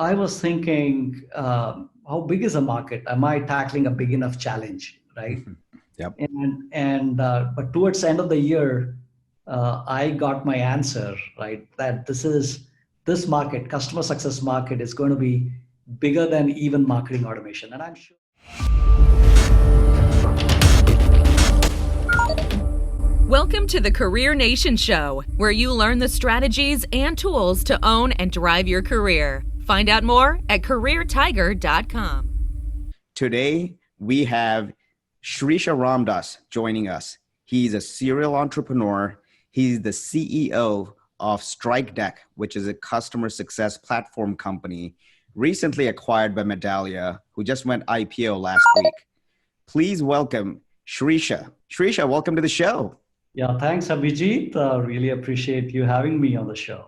I was thinking, how big is the market? Am I tackling a big enough challenge, right? Yep. But towards the end of the year, I got my answer, right? That this market, customer success market, is going to be bigger than even marketing automation, and I'm sure. Welcome to the Career Nation Show, where you learn the strategies and tools to own and drive your career. Find out more at careertiger.com. Today, we have Shreesha Ramdas joining us. He's a serial entrepreneur. He's the CEO of Strikedeck, which is a customer success platform company recently acquired by Medallia, who just went IPO last week. Please welcome Shreesha. Shreesha, welcome to the show. Yeah, thanks, Abhijit. Really appreciate you having me on the show.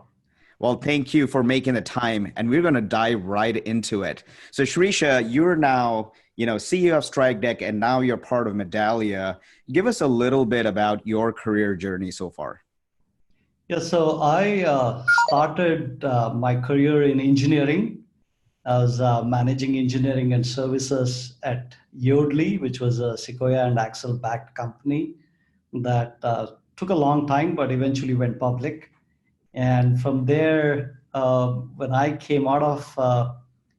Well, thank you for making the time, and we're going to dive right into it. So, Shreesha, you're now, CEO of Strikedeck, and now you're part of Medallia. Give us a little bit about your career journey so far. Yeah, so I started my career in engineering. I was managing engineering and services at Yodlee, which was a Sequoia and Axel-backed company that took a long time, but eventually went public. And from there, when I came out of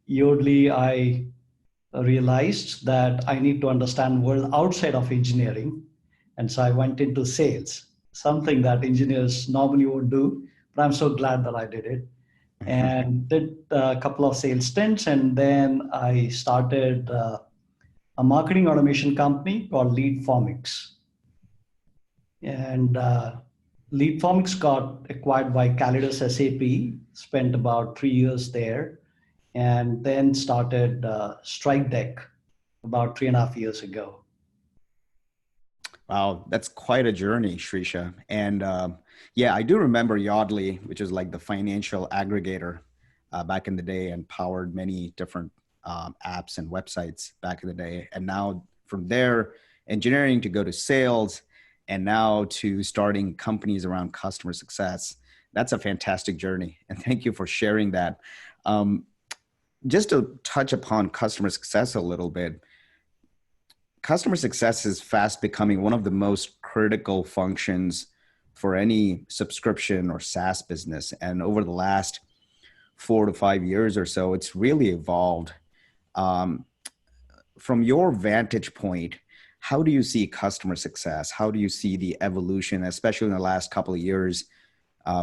Yodlee, I realized that I need to understand world outside of engineering. And so I went into sales, something that engineers normally won't do, but I'm so glad that I did it. And did a couple of sales stints, and then I started a marketing automation company called Leadformix. And Leadformix got acquired by Calidus SAP, spent about 3 years there, and then started Strikedeck about 3.5 years ago. Wow, that's quite a journey, Shreesha. And yeah, I do remember Yodlee, which is like the financial aggregator back in the day and powered many different apps and websites back in the day. And now from there, engineering to go to sales, and now to starting companies around customer success. That's a fantastic journey. And thank you for sharing that. Just to touch upon customer success a little bit, customer success is fast becoming one of the most critical functions for any subscription or SaaS business. And over the last 4 to 5 years or so, it's really evolved. From your vantage point, how do you see customer success? How do you see the evolution, especially in the last couple of years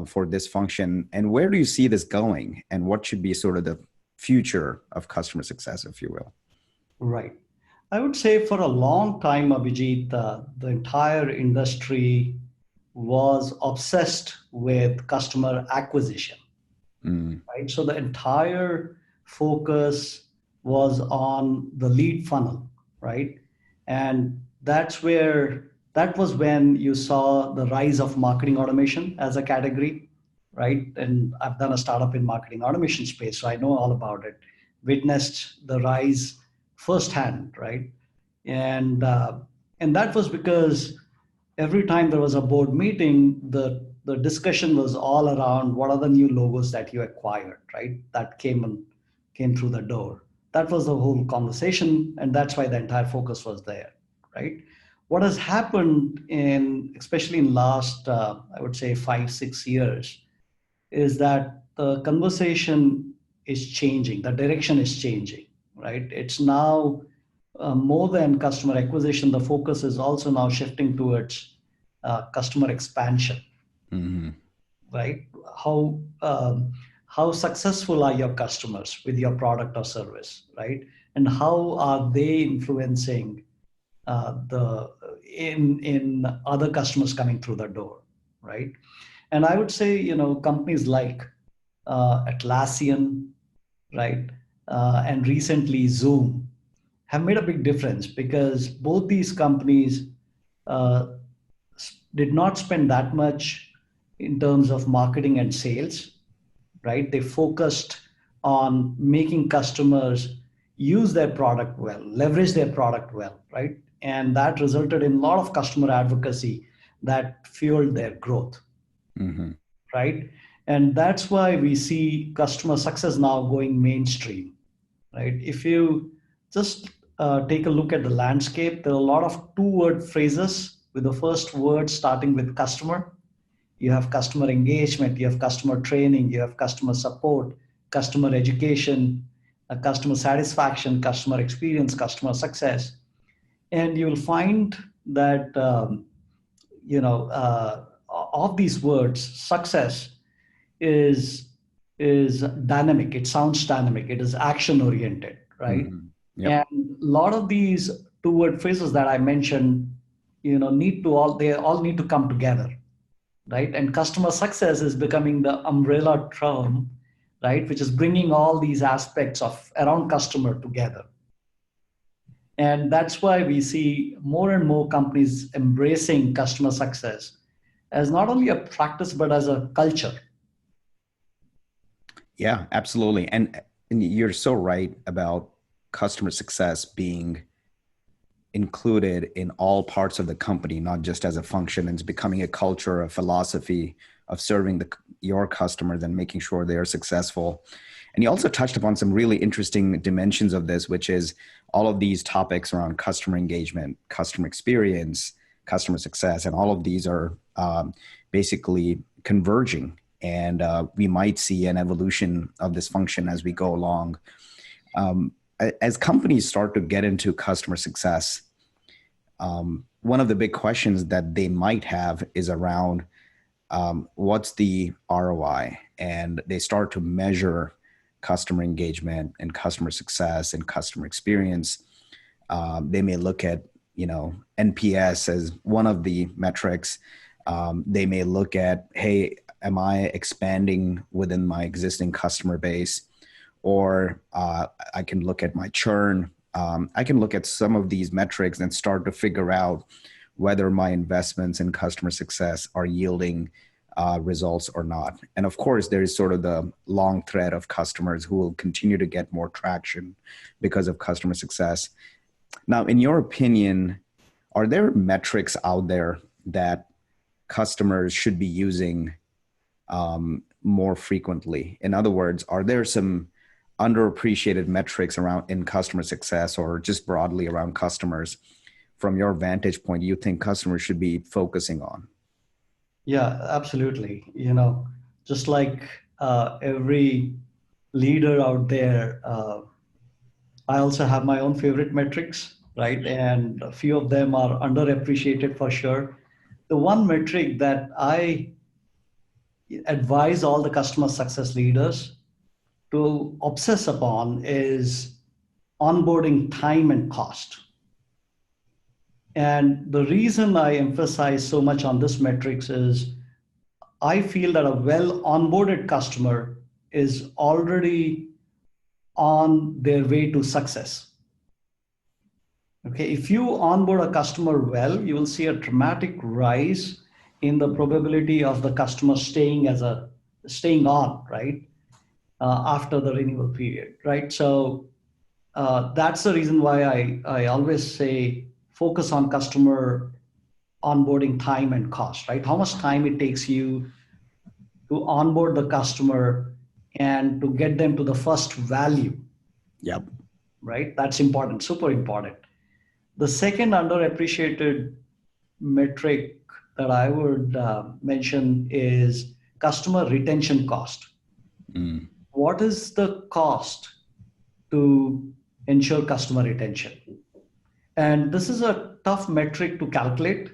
for this function? And where do you see this going? And what should be sort of the future of customer success, if you will? Right. I would say for a long time, Abhijit, the entire industry was obsessed with customer acquisition. Right? So the entire focus was on the lead funnel, right? And that was when you saw the rise of marketing automation as a category, right? And I've done a startup in marketing automation space, so I know all about it. Witnessed the rise firsthand, right? And that was because every time there was a board meeting, the discussion was all around what are the new logos that you acquired, right? That came through the door. That was the whole conversation, and that's why the entire focus was there, right? What has happened especially in last, I would say 5-6 years, is that the conversation is changing, the direction is changing, right? It's now more than customer acquisition. The focus is also now shifting towards customer expansion, right? How successful are your customers with your product or service, right? And how are they influencing in other customers coming through the door, right? And I would say, companies like Atlassian, right, and recently Zoom have made a big difference because both these companies did not spend that much in terms of marketing and sales, right? They focused on making customers use their product well, leverage their product well, right? And that resulted in a lot of customer advocacy that fueled their growth, right? And that's why we see customer success now going mainstream, right? If you just take a look at the landscape, there are a lot of two-word phrases with the first word starting with customer. You have customer engagement, you have customer training, you have customer support, customer education, customer satisfaction, customer experience, customer success. And you'll find that, of these words, success is dynamic. It sounds dynamic. It is action oriented, right? Mm-hmm. Yep. And a lot of these two-word phrases that I mentioned, they all need to come together, right? And customer success is becoming the umbrella term, right, which is bringing all these aspects of around customer together. And that's why we see more and more companies embracing customer success as not only a practice but as a culture. Yeah, absolutely. And you're so right about customer success being included in all parts of the company, not just as a function. And it's becoming a culture, a philosophy of serving your customers and making sure they are successful. And you also touched upon some really interesting dimensions of this, which is all of these topics around customer engagement, customer experience, customer success, and all of these are basically converging. And we might see an evolution of this function as we go along. As companies start to get into customer success, one of the big questions that they might have is around what's the ROI? And they start to measure customer engagement and customer success and customer experience. They may look at, NPS as one of the metrics. They may look at, hey, am I expanding within my existing customer base? Or I can look at my churn. I can look at some of these metrics and start to figure out whether my investments in customer success are yielding results or not. And of course, there is sort of the long thread of customers who will continue to get more traction because of customer success. Now, in your opinion, are there metrics out there that customers should be using more frequently? In other words, are there some underappreciated metrics around in customer success or just broadly around customers from your vantage point you think customers should be focusing on? Yeah, absolutely. Just like every leader out there, I also have my own favorite metrics, right? And a few of them are underappreciated for sure. The one metric that I advise all the customer success leaders to obsess upon is onboarding time and cost. And the reason I emphasize so much on this metrics is I feel that a well onboarded customer is already on their way to success. Okay, if you onboard a customer well, you will see a dramatic rise in the probability of the customer staying on, right? After the renewal period, right? So that's the reason why I always say focus on customer onboarding time and cost, right? How much time it takes you to onboard the customer and to get them to the first value. Yep. Right? That's important, super important. The second underappreciated metric that I would mention is customer retention cost. Mm. What is the cost to ensure customer retention? And this is a tough metric to calculate,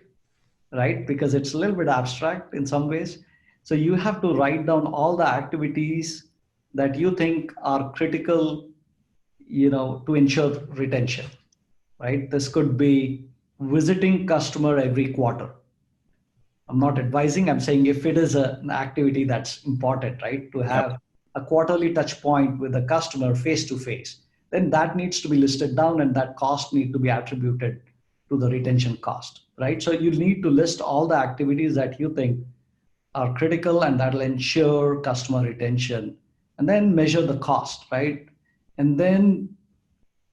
right? Because it's a little bit abstract in some ways. So you have to write down all the activities that you think are critical, to ensure retention, right? This could be visiting customer every quarter. I'm not advising, I'm saying if it is an activity that's important, right? To have a quarterly touch point with the customer face to face, then that needs to be listed down and that cost need to be attributed to the retention cost, right? So you need to list all the activities that you think are critical and that'll ensure customer retention, and then measure the cost, right? And then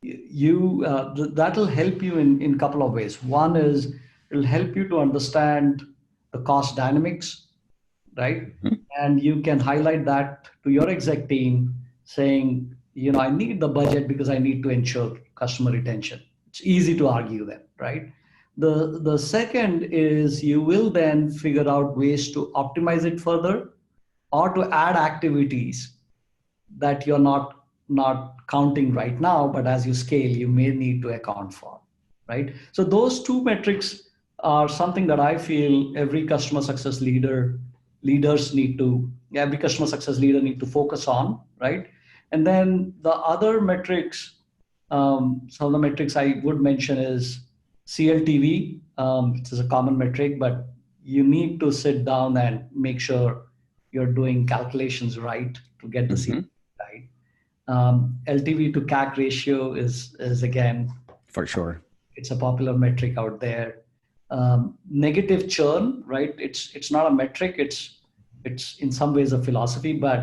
that'll help you in a couple of ways. One is it'll help you to understand the cost dynamics, right? Mhm. And you can highlight that to your exec team saying, I need the budget because I need to ensure customer retention. It's easy to argue then, right? The second is you will then figure out ways to optimize it further or to add activities that you're not counting right now, but as you scale, you may need to account for, right? So those two metrics are something that I feel every every customer success leader need to focus on, right? And then the other metrics, some of the metrics I would mention is CLTV, which is a common metric, but you need to sit down and make sure you're doing calculations right to get the CLTV Mhm. right. LTV to CAC ratio is again, For sure. it's a popular metric out there. Negative churn, right? It's not a metric. It's in some ways a philosophy, but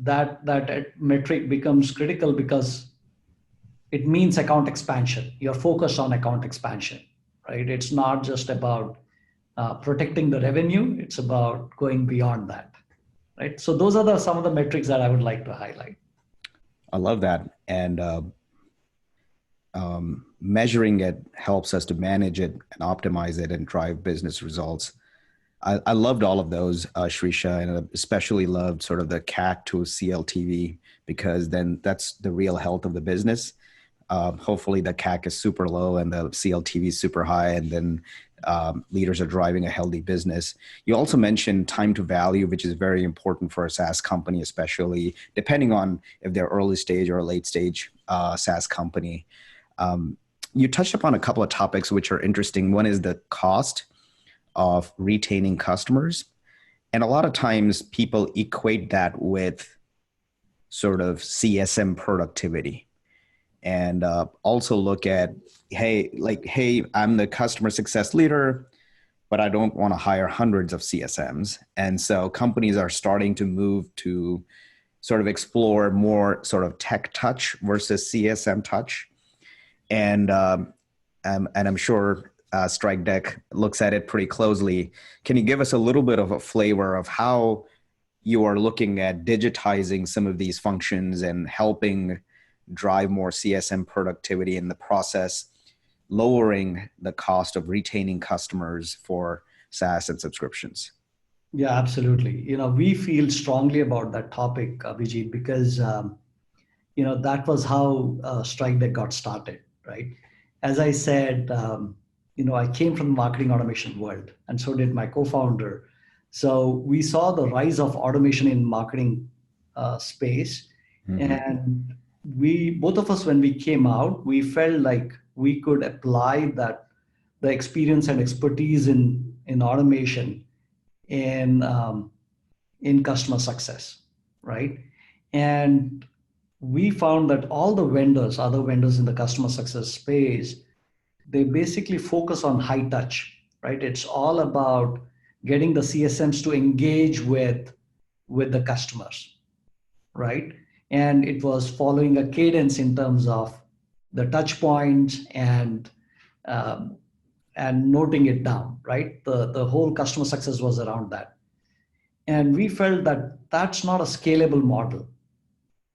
that metric becomes critical because it means account expansion. You're focused on account expansion, right? It's not just about protecting the revenue. It's about going beyond that, right? So those are some of the metrics that I would like to highlight. I love that. And measuring it helps us to manage it and optimize it and drive business results. I loved all of those, Shreesha, and I especially loved sort of the CAC to CLTV, because then that's the real health of the business. Hopefully the CAC is super low and the CLTV is super high, and then leaders are driving a healthy business. You also mentioned time to value, which is very important for a SaaS company, especially depending on if they're early stage or late stage SaaS company. You touched upon a couple of topics which are interesting. One is the cost of retaining customers. And a lot of times people equate that with sort of CSM productivity. And also look at, hey, I'm the customer success leader, but I don't want to hire hundreds of CSMs. And so companies are starting to move to sort of explore more sort of tech touch versus CSM touch. And I'm sure Strikedeck looks at it pretty closely. Can you give us a little bit of a flavor of how you are looking at digitizing some of these functions and helping drive more CSM productivity in the process, lowering the cost of retaining customers for SaaS and subscriptions? Yeah, absolutely. We feel strongly about that topic, Abhijit, because that was how Strikedeck got started, right? As I said, I came from the marketing automation world, and so did my co-founder. So we saw the rise of automation in marketing space, Mm-hmm. and both of us, when we came out, we felt like we could apply the experience and expertise in automation in customer success, right? And we found that all the other vendors in the customer success space, they basically focus on high touch, right? It's all about getting the CSMs to engage with the customers, right? And it was following a cadence in terms of the touch points and noting it down, right? The whole customer success was around that. And we felt that that's not a scalable model,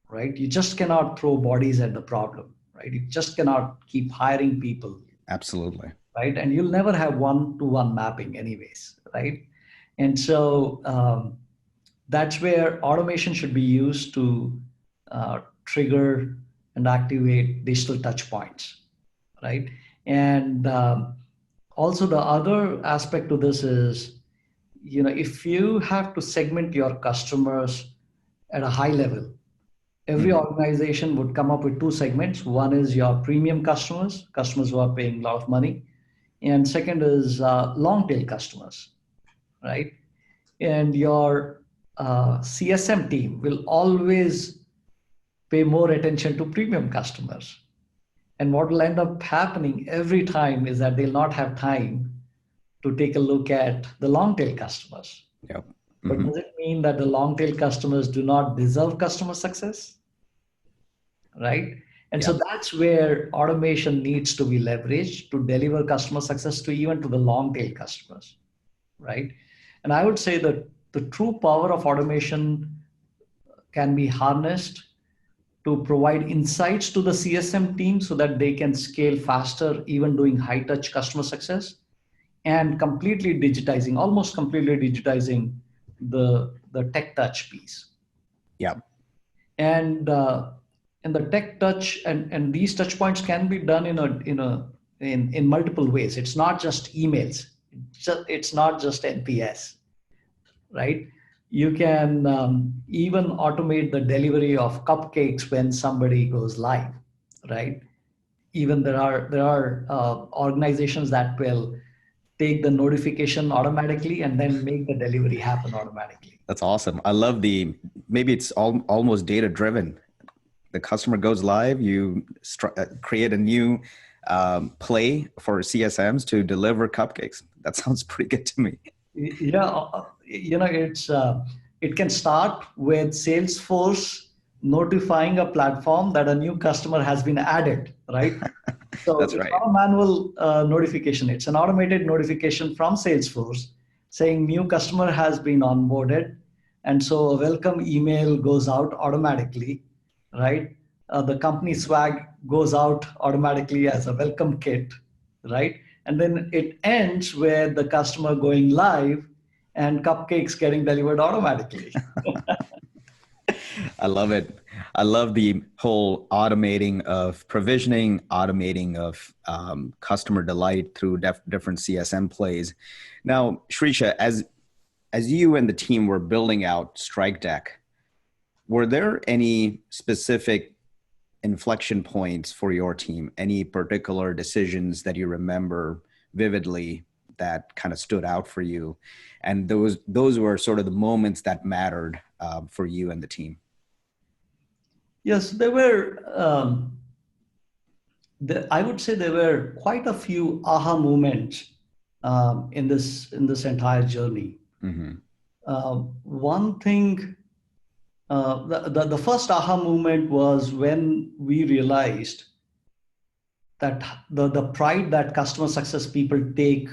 right? You just cannot throw bodies at the problem, right? You just cannot keep hiring people. Absolutely. Right? And you'll never have one-to-one mapping anyways, right? And so that's where automation should be used to trigger and activate digital touch points, right? And also the other aspect to this is, if you have to segment your customers at a high level, every organization would come up with two segments. One is your premium customers who are paying a lot of money. And second is long tail customers, right? And your CSM team will always pay more attention to premium customers. And what will end up happening every time is that they'll not have time to take a look at the long tail customers. Yep. But does it mean that the long tail customers do not deserve customer success? Right? And so that's where automation needs to be leveraged to deliver customer success to even to the long tail customers. right? And I would say that the true power of automation can be harnessed to provide insights to the CSM team so that they can scale faster, even doing high touch customer success, and almost completely digitizing the tech touch piece. Yeah. And the tech touch and these touch points can be done in multiple ways. It's not just emails. It's not just NPS, right? You can even automate the delivery of cupcakes when somebody goes live, right? Even there are organizations that will take the notification automatically and then make the delivery happen automatically. That's awesome. I love maybe it's almost data driven. The customer goes live, you create a new play for CSMs to deliver cupcakes. That sounds pretty good to me. Yeah, it can start with Salesforce notifying a platform that a new customer has been added, right? So That's it's right. not a manual notification. It's an automated notification from Salesforce saying new customer has been onboarded. And so a welcome email goes out automatically, right? The company swag goes out automatically as a welcome kit, right? And then it ends with the customer going live and cupcakes getting delivered automatically. I love it. I love the whole automating of provisioning, automating of customer delight through different CSM plays. Now, Shreesha, as you and the team were building out Strikedeck, were there any specific inflection points for your team? Any particular decisions that you remember vividly that kind of stood out for you? And those were sort of the moments that mattered for you and the team. Yes, there were. I would say there were quite a few aha moments in this entire journey. Mm-hmm. One thing, the first aha moment was when we realized that the pride that customer success people take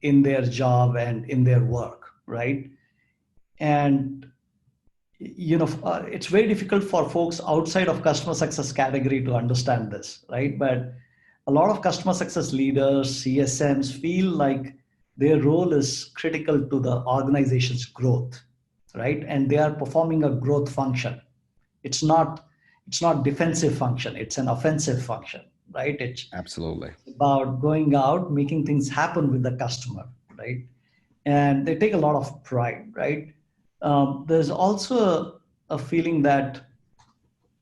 in their job and in their work, right? And it's very difficult for folks outside of customer success category to understand this, right? But a lot of customer success leaders, CSMs, feel like their role is critical to the organization's growth, right? And they are performing a growth function. It's not defensive function. It's an offensive function, right? It's absolutely about going out, making things happen with the customer, right? And they take a lot of pride, right? There's also a feeling that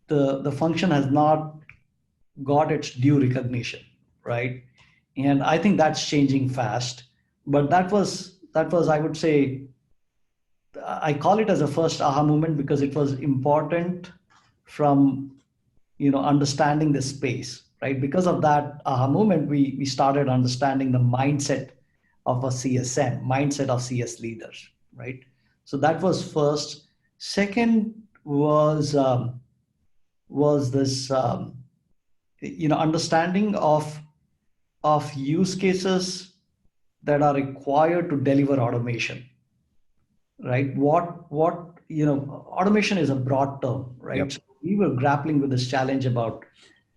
the function has not got its due recognition, right? And I think that's changing fast. But that was I would say, I call it as a first aha moment because it was important from understanding the space, right? Because of that aha moment, we started understanding the mindset of a CSM, mindset of CS leaders, right? So that was first. Second was this understanding of use cases that are required to deliver automation, right? Automation is a broad term, right? Yep. So we were grappling with this challenge about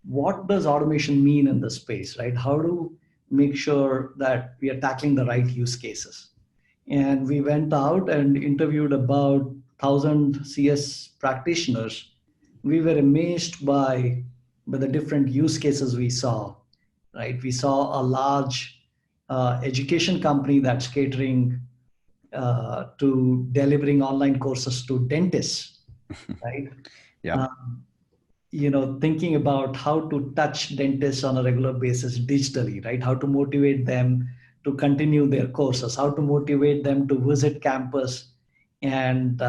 what does automation mean in the space, right? How to make sure that we are tackling the right use cases. And we went out and interviewed about 1,000 CS practitioners. We were amazed by the different use cases we saw, right? We saw a large education company that's catering to delivering online courses to dentists, right? Yeah. Thinking about how to touch dentists on a regular basis digitally, right? How to motivate them to continue their courses, how to motivate them to visit campus and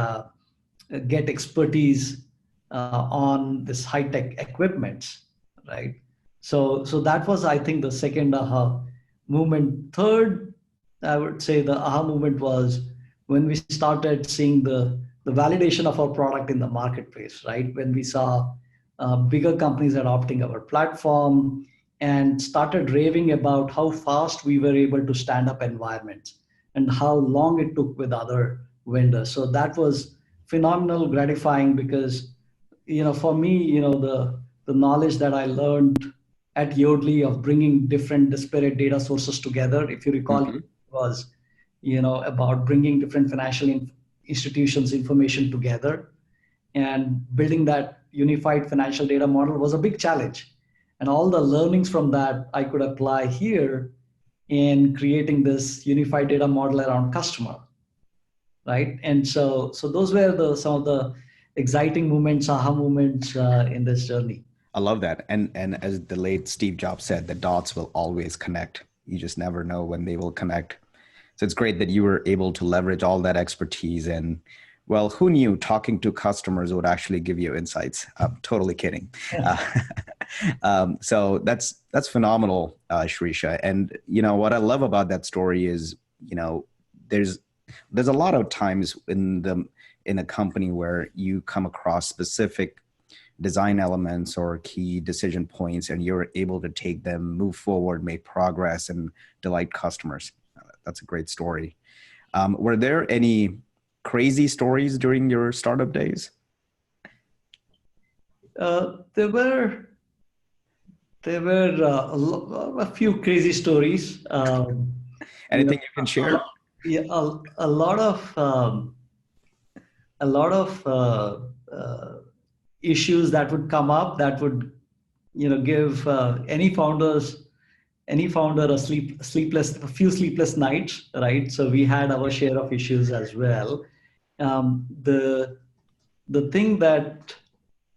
get expertise on this high-tech equipment, right? So that was, I think, the second aha movement. Third, I would say the aha movement was when we started seeing the validation of our product in the marketplace, right? When we saw bigger companies adopting our platform and started raving about how fast we were able to stand up environments. and how long it took with other vendors. So that was phenomenal, gratifying, because for me, the knowledge that I learned at Yodlee of bringing different disparate data sources together, if you recall, Mm-hmm. was about bringing different financial institutions information together and building that unified financial data model was a big challenge. And all the learnings from that I could apply here in creating this unified data model around customer, right? And so those were some of the exciting moments, aha moments in this journey. I love that. And as the late Steve Jobs said, the dots will always connect. You just never know when they will connect. So it's great that you were able to leverage all that expertise. And well, who knew talking to customers would actually give you insights? I'm totally kidding. So that's phenomenal, Shreesha. And what I love about that story is, there's a lot of times in a company where you come across specific design elements or key decision points, and you're able to take them, move forward, make progress, and delight customers. That's a great story. Were there any crazy stories during your startup days? There were a few crazy stories. Anything you can share? A lot of issues that would come up that would give any founder a few sleepless nights, right? So we had our share of issues as well. The thing that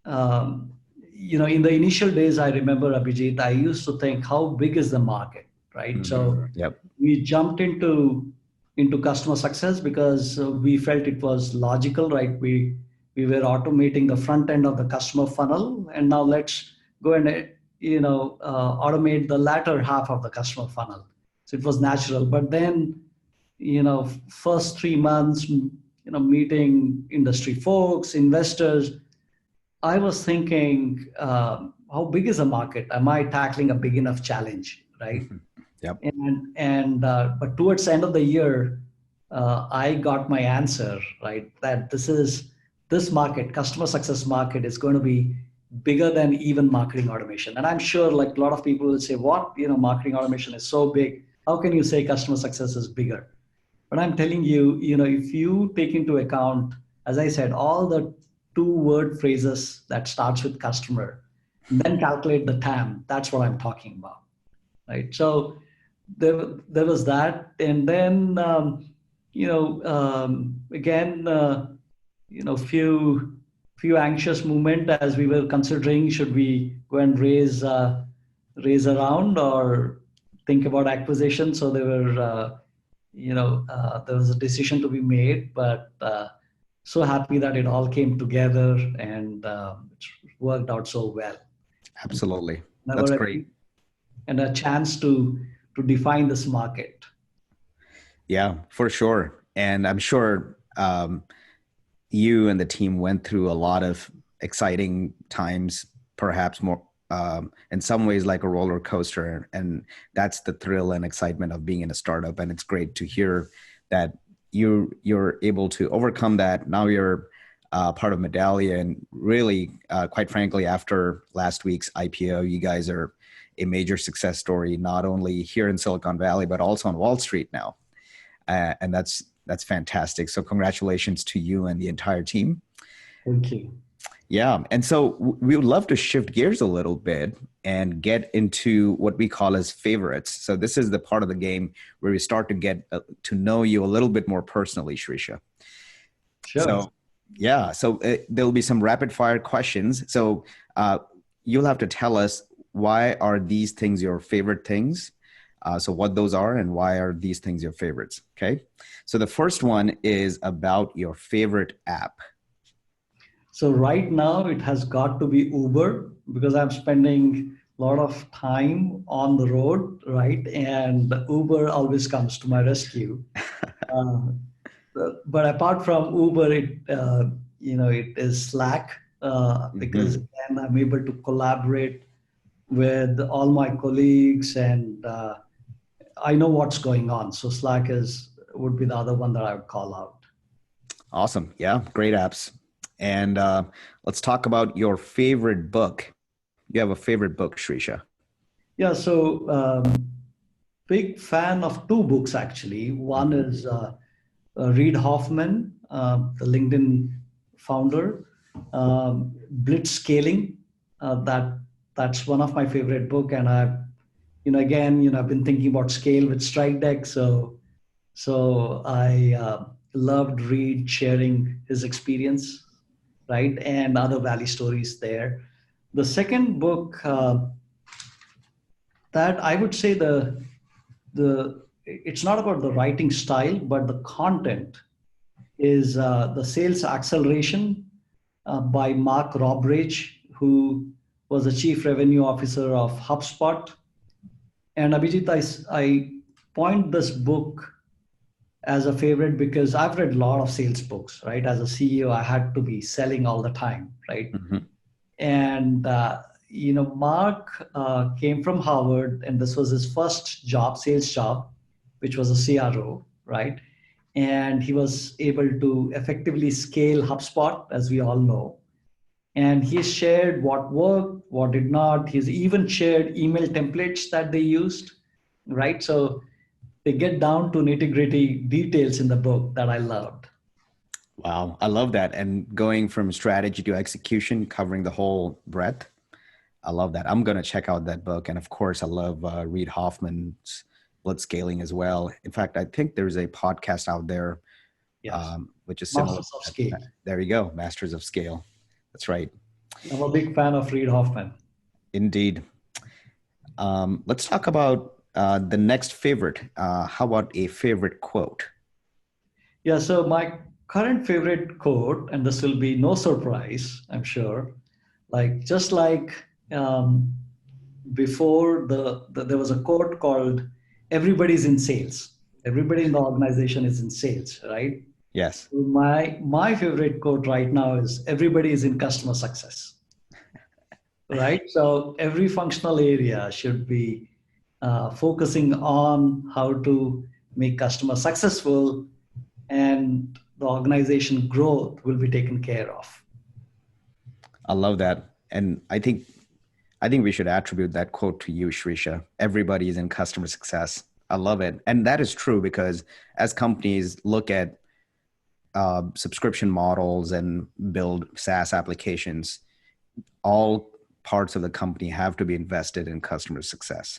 in the initial days, I remember, Abhijit, I used to think, how big is the market, right? Mm-hmm. So yep. We jumped into customer success because we felt it was logical, right? We were automating the front end of the customer funnel, and now let's go and automate the latter half of the customer funnel. So it was natural. But then, first 3 months, meeting industry folks, investors, I was thinking, how big is the market? Am I tackling a big enough challenge, right? Yep. But towards the end of the year, I got my answer, right? That this market, customer success market, is going to be bigger than even marketing automation. And I'm sure, like, a lot of people will say, what, marketing automation is so big. How can you say customer success is bigger? But I'm telling you, if you take into account, as I said, all the 2-word phrases that starts with customer, and then calculate the TAM, that's what I'm talking about, right? So there was that. And then, again, few anxious movement as we were considering, should we go and raise a round or think about acquisition? So there was a decision to be made, but so happy that it all came together and it worked out so well. Absolutely. That's great. And a chance to define this market. Yeah, for sure. And I'm sure you and the team went through a lot of exciting times, perhaps more in some ways like a roller coaster. And that's the thrill and excitement of being in a startup. And it's great to hear that you're able to overcome that. Now you're part of Medallia, and really, quite frankly, after last week's IPO, you guys are a major success story, not only here in Silicon Valley, but also on Wall Street now. And that's fantastic. So congratulations to you and the entire team. Thank you. Yeah. And so we would love to shift gears a little bit and get into what we call as favorites. So this is the part of the game where we start to get to know you a little bit more personally, Shreesha. Sure. So, yeah. So there'll be some rapid fire questions. So you'll have to tell us, why are these things your favorite things? So what those are and why are these things your favorites? Okay. So the first one is about your favorite app. So right now it has got to be Uber, because I'm spending a lot of time on the road, right? And Uber always comes to my rescue. But apart from Uber, it is Slack, because again, I'm able to collaborate with all my colleagues, and I know what's going on. So Slack is would be the other one that I would call out. Awesome. Yeah, great apps. And let's talk about your favorite book. You have a favorite book, Shreesha. Yeah, so big fan of two books actually. One is Reid Hoffman, the LinkedIn founder, Blitz Scaling. That's one of my favorite book, and I've I've been thinking about scale with Strikedeck, so I loved Reid sharing his experience, right, and other Valley stories there. The second book that I would say the it's not about the writing style, but the content is the Sales Acceleration by Mark Robridge, who was the Chief Revenue Officer of HubSpot. And Abhijit, I point this book as a favorite because I've read a lot of sales books, right? As a CEO, I had to be selling all the time, right? Mm-hmm. And, Mark came from Harvard, and this was his first job, sales job, which was a CRO, right? And he was able to effectively scale HubSpot, as we all know. And he shared what worked, what did not. He's even shared email templates that they used, right? So they get down to nitty-gritty details in the book that I loved. Wow, I love that. And going from strategy to execution, covering the whole breadth. I love that. I'm going to check out that book. And of course, I love Reid Hoffman's Blitz Scaling as well. In fact, I think there's a podcast out there, Yes. Which is similar. Masters of Scale. There you go. Masters of Scale. That's right. I'm a big fan of Reid Hoffman. Indeed. Let's talk about the next favorite. How about a favorite quote? Yeah, so my current favorite quote, and this will be no surprise, I'm sure, just like before there was a quote called "Everybody's in sales." Everybody in the organization is in sales, right? Yes. My favorite quote right now is "Everybody is in customer success." Right? So every functional area should be focusing on how to make customers successful, and the organization growth will be taken care of. I love that. And I think we should attribute that quote to you, Shreesha. Everybody is in customer success. I love it. And that is true because as companies look at subscription models and build SaaS applications, all parts of the company have to be invested in customer success.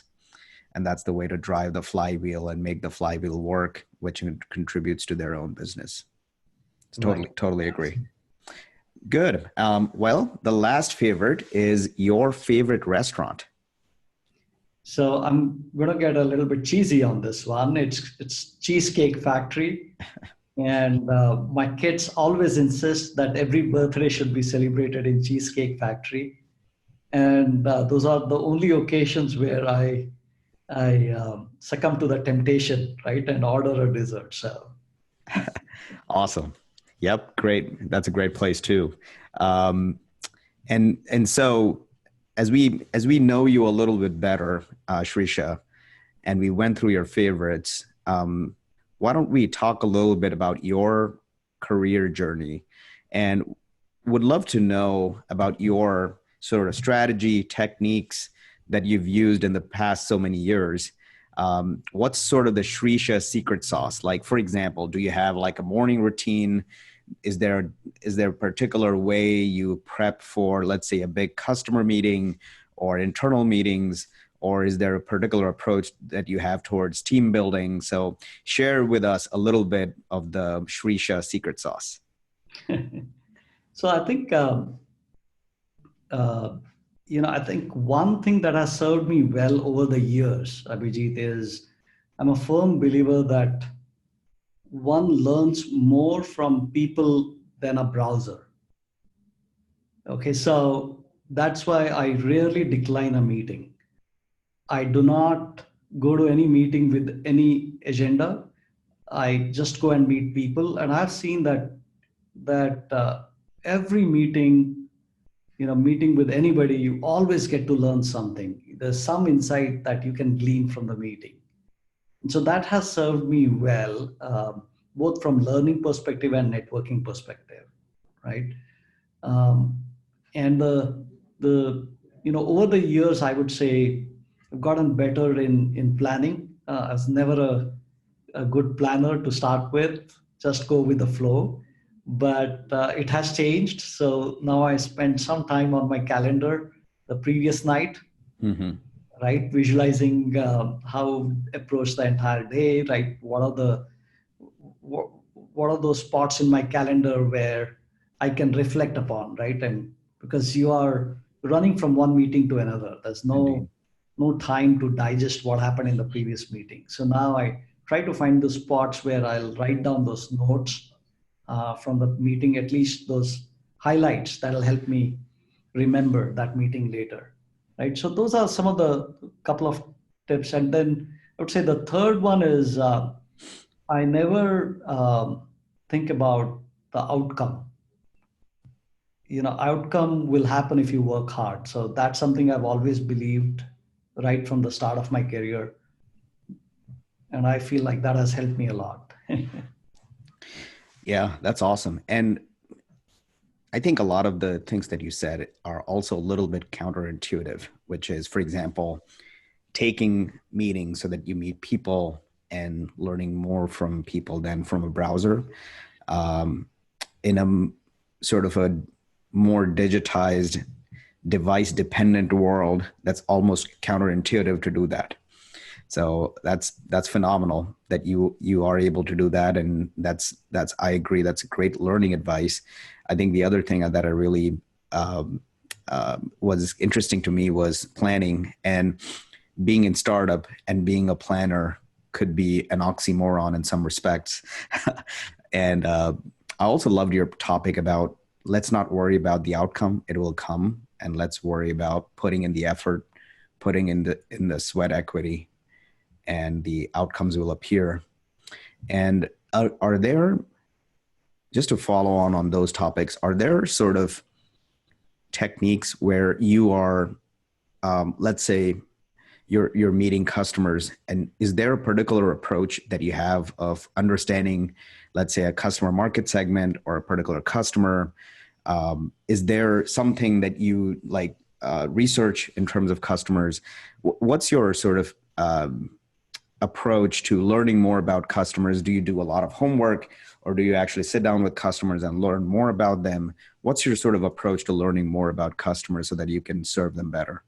And that's the way to drive the flywheel and make the flywheel work, which contributes to their own business. Totally agree. Good. Well, the last favorite is your favorite restaurant. So I'm going to get a little bit cheesy on this one. It's Cheesecake Factory. And my kids always insist that every birthday should be celebrated in Cheesecake Factory. And those are the only occasions where I succumb to the temptation, right, and order a dessert. So, awesome. Yep, great. That's a great place too. And so, as we know you a little bit better, Shreesha, and we went through your favorites, why don't we talk a little bit about your career journey, and would love to know about your sort of strategy, techniques that you've used in the past so many years. What's sort of the Shreesha secret sauce? Like, for example, do you have like a morning routine? Is there a particular way you prep for, let's say, a big customer meeting or internal meetings? Or is there a particular approach that you have towards team building? So share with us a little bit of the Shreesha secret sauce. So I think, I think one thing that has served me well over the years, Abhijit, is I'm a firm believer that one learns more from people than a browser. Okay, so that's why I rarely decline a meeting. I do not go to any meeting with any agenda. I just go and meet people, and I've seen that every meeting, meeting with anybody, you always get to learn something. There's some insight that you can glean from the meeting. And so that has served me well, both from learning perspective and networking perspective, right? Um, and the over the years, I would say I've gotten better in planning. I was never a good planner to start with, just go with the flow. But it has changed. So now I spend some time on my calendar the previous night, Mm-hmm. right? Visualizing how approach the entire day, right? What are those spots in my calendar where I can reflect upon, right? And because you are running from one meeting to another, there's Indeed. no time to digest what happened in the previous meeting. So now I try to find the spots where I'll write down those notes from the meeting, at least those highlights that'll help me remember that meeting later, right? So those are some of the couple of tips. And then I would say the third one is I never think about the outcome. Outcome will happen if you work hard. So that's something I've always believed right from the start of my career. And I feel like that has helped me a lot. Yeah, that's awesome. And I think a lot of the things that you said are also a little bit counterintuitive, which is, for example, taking meetings so that you meet people and learning more from people than from a browser, in a sort of a more digitized, device dependent world. That's almost counterintuitive to do that. So that's phenomenal that you are able to do that. And that's I agree, that's great learning advice. I think the other thing that I really was interesting to me was planning, and being in startup and being a planner could be an oxymoron in some respects. And I also loved your topic about let's not worry about the outcome, it will come, and let's worry about putting in the effort, putting in the sweat equity, and the outcomes will appear. And are there, just to follow on those topics, are there sort of techniques where you are, let's say you're meeting customers, and is there a particular approach that you have of understanding, let's say, a customer market segment or a particular customer? Is there something that you like research in terms of customers? What's your sort of approach to learning more about customers? Do you do a lot of homework, or do you actually sit down with customers and learn more about them? What's your sort of approach to learning more about customers so that you can serve them better?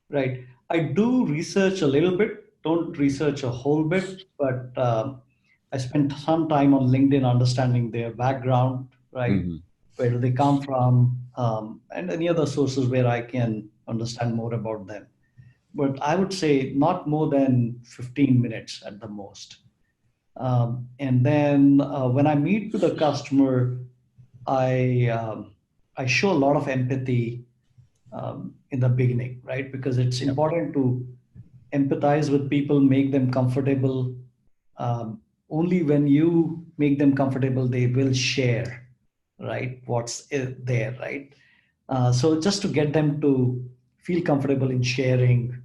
Right. I do research a little bit, don't research a whole bit, but I spent some time on LinkedIn understanding their background, right? Mm-hmm. Where do they come from? And any other sources where I can understand more about them. But I would say not more than 15 minutes at the most. And then when I meet with a customer, I show a lot of empathy in the beginning, right? Because it's important to empathize with people, make them comfortable. Only when you make them comfortable, they will share, right? What's there, right? So just to get them to feel comfortable in sharing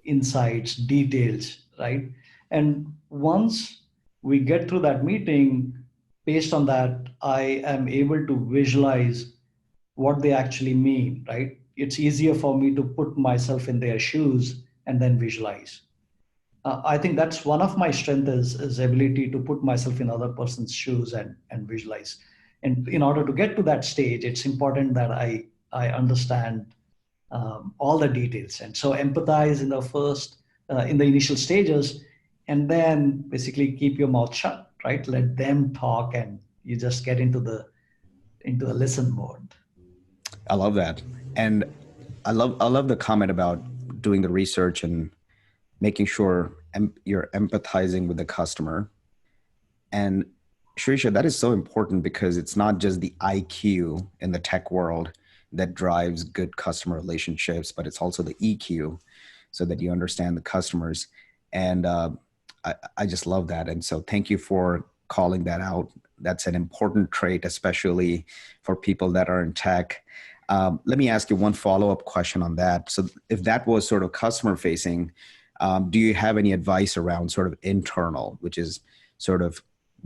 insights, details, right? And once we get through that meeting, based on that, I am able to visualize what they actually mean, right? It's easier for me to put myself in their shoes and then visualize. I think that's one of my strengths is ability to put myself in other person's shoes and visualize. And in order to get to that stage, it's important that I understand all the details. And so empathize in in the initial stages, and then basically keep your mouth shut, right? Let them talk, and you just get into the listen mode. I love that. And I love the comment about doing the research and making sure you're empathizing with the customer. And Shreesha, that is so important because it's not just the IQ in the tech world that drives good customer relationships, but it's also the EQ, so that you understand the customers. And I just love that. And so thank you for calling that out. That's an important trait, especially for people that are in tech. Let me ask you one follow-up question on that. So if that was sort of customer facing, Do you have any advice around sort of internal, which is sort of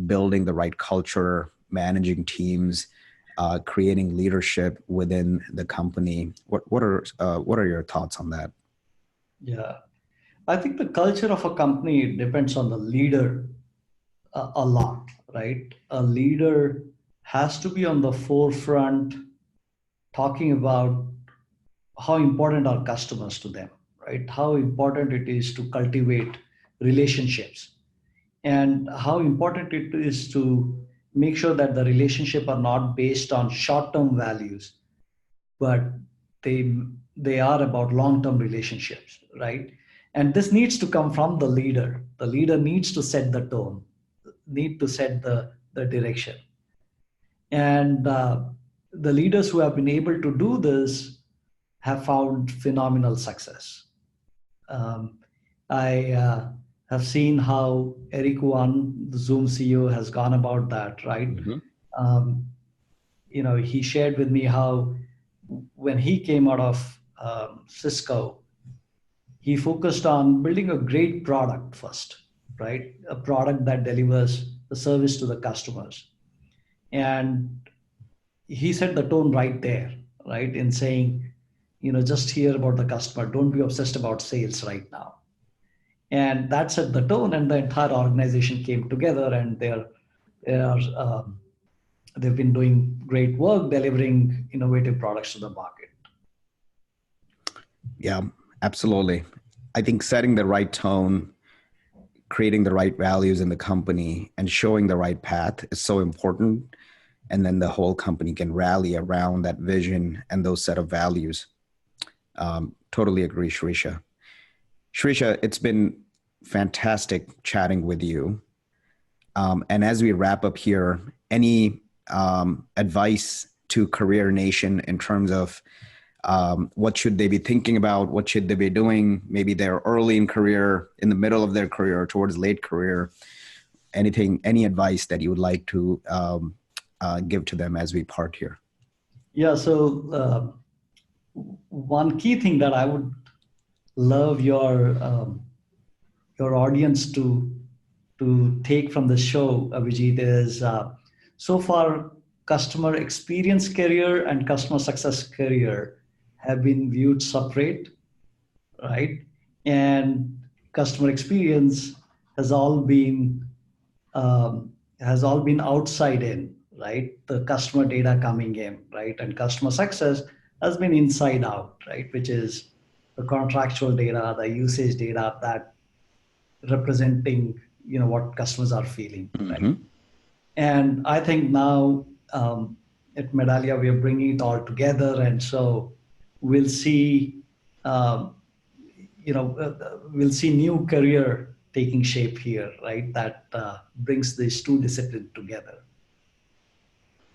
building the right culture, managing teams, creating leadership within the company? What are your thoughts on that? Yeah, I think the culture of a company depends on the leader a lot, right? A leader has to be on the forefront talking about how important are customers to them, right? How important it is to cultivate relationships, and how important it is to make sure that the relationship are not based on short-term values, but they they are about long-term relationships, right? And this needs to come from the leader. The leader needs to set the tone, need to set the direction. And the leaders who have been able to do this have found phenomenal success. Um, I have seen how Eric Yuan, the Zoom CEO, has gone about that, right? Mm-hmm. Um, he shared with me how when he came out of Cisco, he focused on building a great product first, right? A product that delivers the service to the customers. And he set the tone right there, right? In saying, just hear about the customer. Don't be obsessed about sales right now. And that set the tone, and the entire organization came together, and they've been doing great work delivering innovative products to the market. Yeah, absolutely. I think setting the right tone, creating the right values in the company, and showing the right path is so important. And then the whole company can rally around that vision and those set of values. Totally agree, Shreesha. Shreesha, it's been fantastic chatting with you. And as we wrap up here, any advice to Career Nation in terms of what should they be thinking about? What should they be doing? Maybe they're early in career, in the middle of their career, towards late career. Any advice that you would like to give to them as we part here? Yeah, so one key thing that I would love your audience to take from the show, Abhijit, is so far customer experience career and customer success career have been viewed separate, right? And customer experience has all been outside in, right? The customer data coming in, right? And customer success has been inside out, right? Which is the contractual data, the usage data that representing, what customers are feeling, right? Mm-hmm. And I think now at Medallia, we are bringing it all together. And so we'll see, we'll see new career taking shape here, right? That brings these two disciplines together.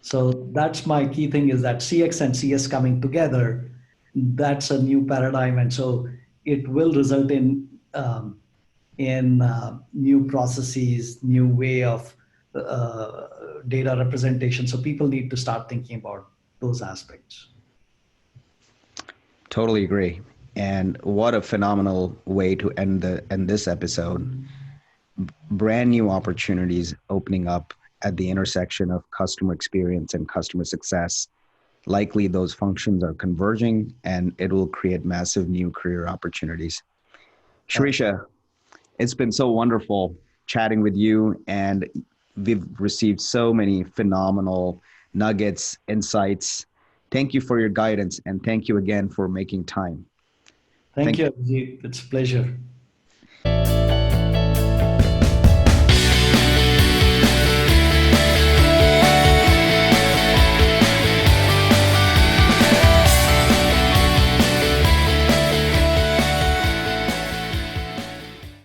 So that's my key thing, is that CX and CS coming together, that's a new paradigm. And so it will result in new processes, new way of data representation. So people need to start thinking about those aspects. Totally agree. And what a phenomenal way to end this episode. Brand new opportunities opening up at the intersection of customer experience and customer success. Likely those functions are converging, and it will create massive new career opportunities. Shreesha, it's been so wonderful chatting with you, and we've received so many phenomenal nuggets, insights. Thank you for your guidance, and thank you again for making time. Thank you, Abhijit. It's a pleasure.